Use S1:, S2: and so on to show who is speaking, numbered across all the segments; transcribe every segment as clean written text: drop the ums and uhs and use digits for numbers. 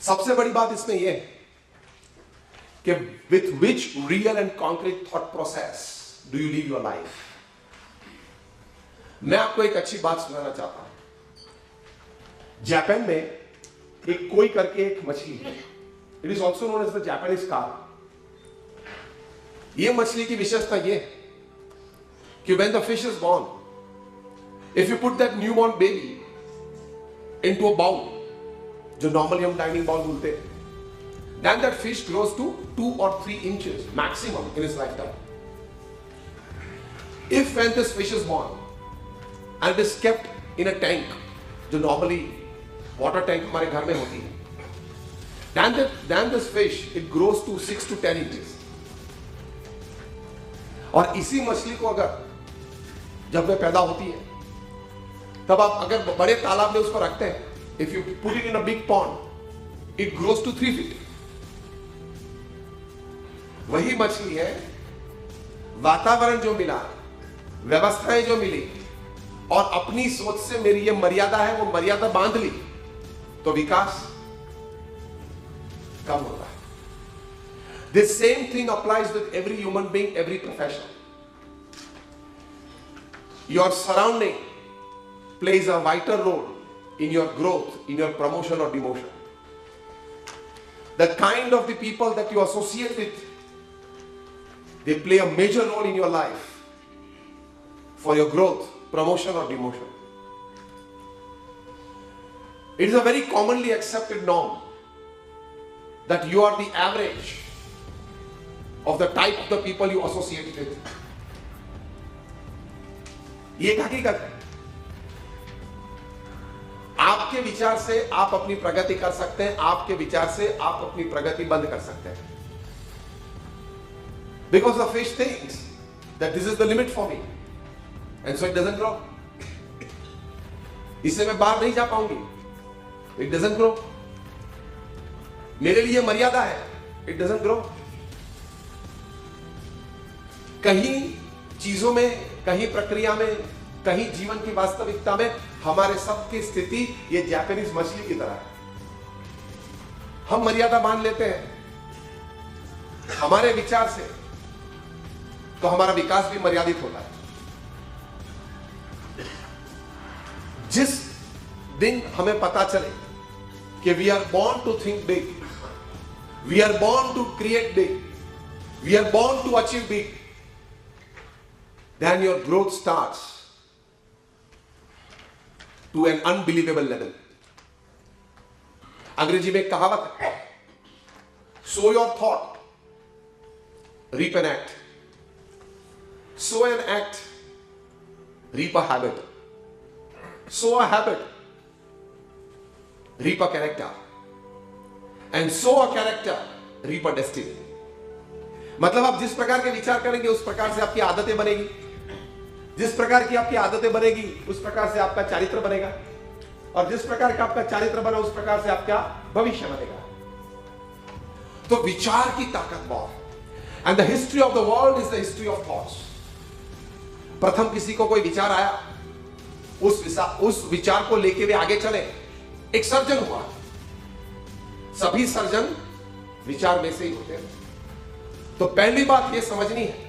S1: सबसे बड़ी बात इसमें यह है कि with which real and concrete thought process do you live your life. मैं आपको एक अच्छी बात सुनाना चाहता हूं। जापान में एक कोई करके एक मछली है, it is also known as the Japanese carp. यह मछली की विशेषता यह है कि when the fish is born, if you put that newborn baby into a bowl, जो normally हम डाइनिंग बाउल बोलते हैं, then that fish grows to 2 or 3 inches maximum in its lifetime. If when this fish is born and it is kept in a tank, जो normally water tank हमारे घर में होती है, then this fish it grows to 6 to 10 inches. और इसी मछली को अगर जब वे पैदा होती है तब आप अगर बड़े तालाब में उसको रखते हैं, if you put it in a big pond it grows to 3 feet. वही मछली है, वातावरण जो मिला, व्यवस्थाएं जो मिली और अपनी सोच से मेरी ये मर्यादा है वो मर्यादा बांध ली तो विकास कम होता है. This same thing applies with every human being, every profession. Your surrounding plays a vital role in your growth, in your promotion or demotion. The kind of the people that you associate with, they play a major role in your life for your growth, promotion or demotion. It is a very commonly accepted norm that you are the average of the type of the people you associate with. ये एक हकीकत है. आपके विचार से आप अपनी प्रगति कर सकते हैं, आपके विचार से आप अपनी प्रगति बंद कर सकते हैं. Because the fish thinks that this is the limit for me and so it doesn't grow. इससे मैं बाहर नहीं जा पाऊंगी, it doesn't grow. मेरे लिए मर्यादा है, it doesn't grow. कहीं चीजों में, कहीं प्रक्रिया में, कहीं जीवन की वास्तविकता में हमारे सबकी स्थिति ये जापानीज मछली की तरह है. हम मर्यादा मान लेते हैं हमारे विचार से तो हमारा विकास भी मर्यादित होता है. जिस दिन हमें पता चले कि we are born to think big, we are born to create big, we are born to achieve big, then your growth starts to an unbelievable level. अंग्रेजी में एक कहावत है, sow your thought, reap an act. Sow an act, reap a habit. Sow a habit, reap a character. And sow a character, reap a destiny. मतलब आप जिस प्रकार के विचार करेंगे उस प्रकार से आपकी आदतें बनेगी, जिस प्रकार की आपकी आदतें बनेगी उस प्रकार से आपका चारित्र बनेगा, और जिस प्रकार का आपका चारित्र बना उस प्रकार से आपका भविष्य बनेगा. तो विचार की ताकत बहुत है. And the history of the world is the history of thoughts. प्रथम किसी को कोई विचार आया, उस विचार को लेके वे आगे चले, एक सर्जन हुआ. सभी सर्जन विचार में से ही होते हैं. तो पहली बात यह समझनी है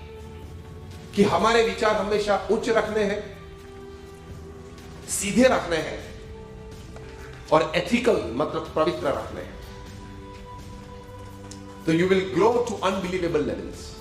S1: कि हमारे विचार हमेशा उच्च रखने हैं, सीधे रखने हैं और एथिकल मतलब पवित्र रखने हैं. तो you will grow to unbelievable levels.